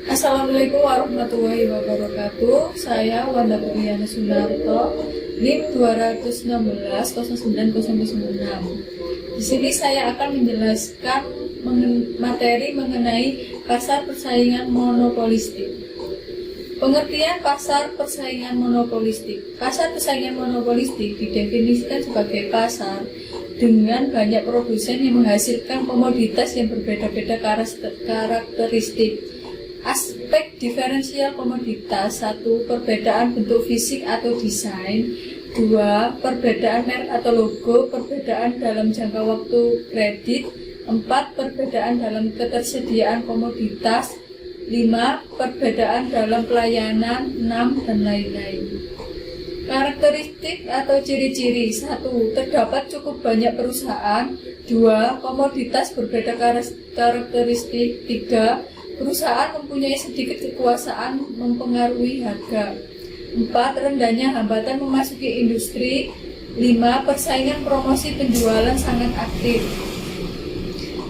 Assalamualaikum warahmatullahi wabarakatuh. Saya Wanda Purliana Sunarto, NIM 216 0906. Di sini saya akan menjelaskan materi mengenai pasar persaingan monopolistik. Pengertian pasar persaingan monopolistik. Pasar persaingan monopolistik didefinisikan sebagai pasar dengan banyak produsen yang menghasilkan komoditas yang berbeda-beda karakteristik. Aspek diferensial komoditas: 1. Perbedaan bentuk fisik atau desain. 2. Perbedaan merek atau logo. Perbedaan dalam jangka waktu kredit. 4. Perbedaan dalam ketersediaan komoditas. 5. Perbedaan dalam pelayanan. 6. Dan lain-lain. Karakteristik atau ciri-ciri: 1. Terdapat cukup banyak perusahaan. 2. Komoditas berbeda karakteristik. 3. Perusahaan mempunyai sedikit kekuasaan mempengaruhi harga. 4. Rendahnya hambatan memasuki industri. 5. Persaingan promosi penjualan sangat aktif.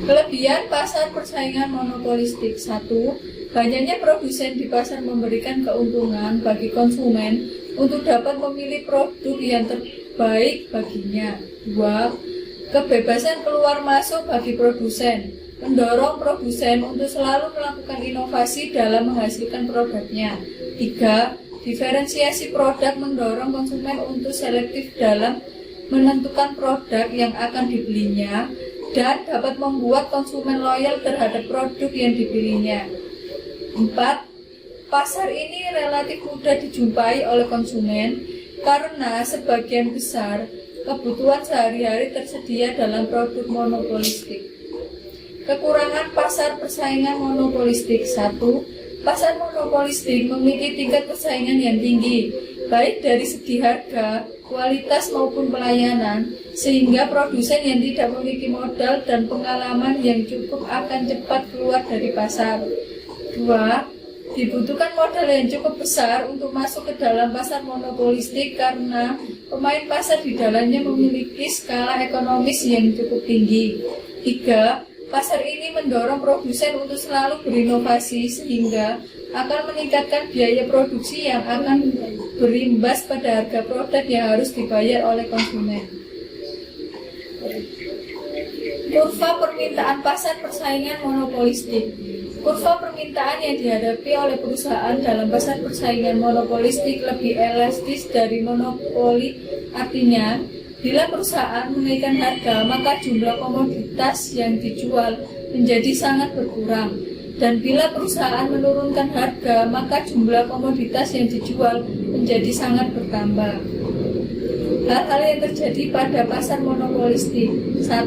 Kelebihan pasar persaingan monopolistik: 1. Banyaknya produsen di pasar memberikan keuntungan bagi konsumen untuk dapat memilih produk yang terbaik baginya. 2. Kebebasan keluar masuk bagi produsen, mendorong produsen untuk selalu melakukan inovasi dalam menghasilkan produknya. 3. Diferensiasi produk, mendorong konsumen untuk selektif dalam menentukan produk yang akan dibelinya dan dapat membuat konsumen loyal terhadap produk yang dipilihnya. 4. Pasar ini relatif mudah dijumpai oleh konsumen karena sebagian besar kebutuhan sehari-hari tersedia dalam produk monopolistik. Kekurangan pasar persaingan monopolistik: 1. Pasar monopolistik memiliki tingkat persaingan yang tinggi, baik dari segi harga, kualitas maupun pelayanan, sehingga produsen yang tidak memiliki modal dan pengalaman yang cukup akan cepat keluar dari pasar. 2. Dibutuhkan modal yang cukup besar untuk masuk ke dalam pasar monopolistik karena pemain pasar di dalamnya memiliki skala ekonomis yang cukup tinggi. 3. Pasar ini mendorong produsen untuk selalu berinovasi sehingga akan meningkatkan biaya produksi yang akan berimbas pada harga produk yang harus dibayar oleh konsumen. Kurva permintaan pasar persaingan monopolistik. Kurva permintaan yang dihadapi oleh perusahaan dalam pasar persaingan monopolistik lebih elastis dari monopoli. Artinya, bila perusahaan menaikkan harga, maka jumlah komoditas yang dijual menjadi sangat berkurang. Dan bila perusahaan menurunkan harga, maka jumlah komoditas yang dijual menjadi sangat bertambah. Hal-hal yang terjadi pada pasar monopolistik: 1.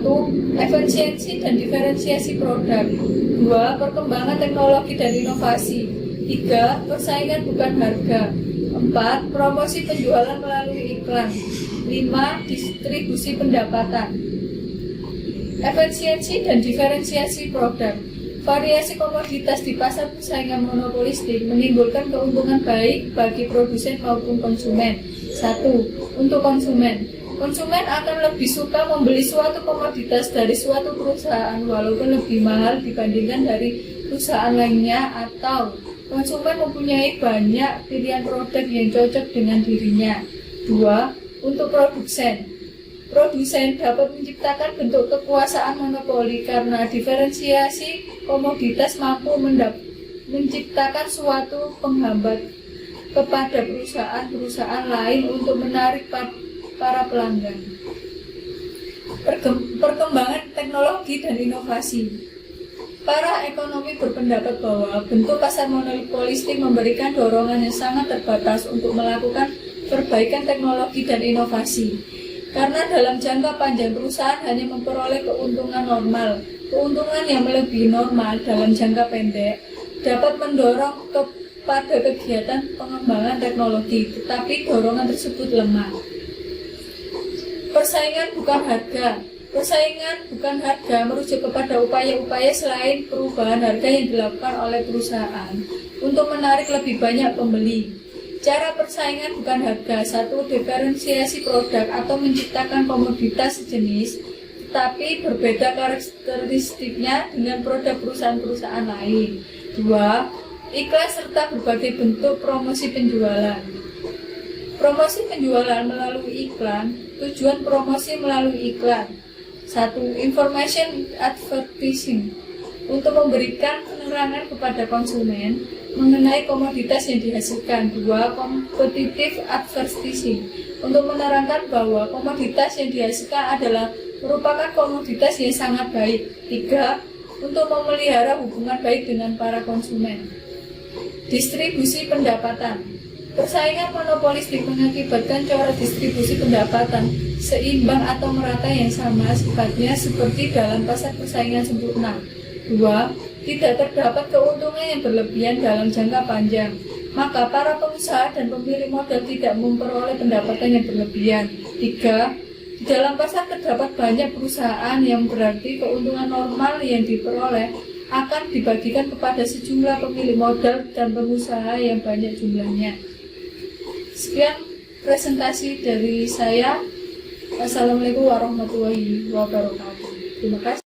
Efisiensi dan diferensiasi produk. 2. Perkembangan teknologi dan inovasi. 3. Persaingan bukan harga. 4. Promosi penjualan melalui iklan. 5. Distribusi pendapatan. Efisiensi dan diferensiasi produk. Variasi komoditas di pasar persaingan monopolistik menimbulkan keuntungan baik bagi produsen maupun konsumen. 1. Untuk konsumen, konsumen akan lebih suka membeli suatu komoditas dari suatu perusahaan walaupun lebih mahal dibandingkan dari perusahaan lainnya, atau konsumen mempunyai banyak pilihan produk yang cocok dengan dirinya. 2. Untuk produsen, produsen dapat menciptakan bentuk kekuasaan monopoli karena diferensiasi komoditas mampu menciptakan suatu penghambat kepada perusahaan-perusahaan lain untuk menarik para pelanggan. Perkembangan teknologi dan inovasi. Para ekonomi berpendapat bahwa bentuk pasar monopolistik memberikan dorongan yang sangat terbatas untuk melakukan perbaikan teknologi dan inovasi. Karena dalam jangka panjang perusahaan hanya memperoleh keuntungan normal. Keuntungan yang melebihi normal dalam jangka pendek dapat mendorong pada kegiatan pengembangan teknologi, tetapi dorongan tersebut lemah. Persaingan bukan harga. Persaingan bukan harga merujuk kepada upaya-upaya selain perubahan harga yang dilakukan oleh perusahaan untuk menarik lebih banyak pembeli. Cara persaingan bukan harga: 1. Diferensiasi produk atau menciptakan komoditas sejenis tetapi berbeda karakteristiknya dengan produk perusahaan-perusahaan lain. 2. iklan serta berbagai bentuk promosi penjualan. Promosi penjualan melalui iklan. Tujuan promosi melalui iklan. 1. Information advertising, untuk memberikan penerangan kepada konsumen mengenai komoditas yang dihasilkan. 2. Competitive advertising, untuk menerangkan bahwa komoditas yang dihasilkan adalah merupakan komoditas yang sangat baik. 3. Untuk memelihara hubungan baik dengan para konsumen. Distribusi pendapatan. Persaingan monopolistik mengakibatkan corak distribusi pendapatan seimbang atau merata yang sama sifatnya seperti dalam pasar persaingan sempurna. 2. Tidak terdapat keuntungan yang berlebihan dalam jangka panjang, maka para pengusaha dan pemilik modal tidak memperoleh pendapatan yang berlebihan. 3. Di dalam pasar terdapat banyak perusahaan yang berarti keuntungan normal yang diperoleh akan dibagikan kepada sejumlah pemilik modal dan pengusaha yang banyak jumlahnya. Sekian presentasi dari saya. Wassalamualaikum warahmatullahi wabarakatuh. Terima kasih.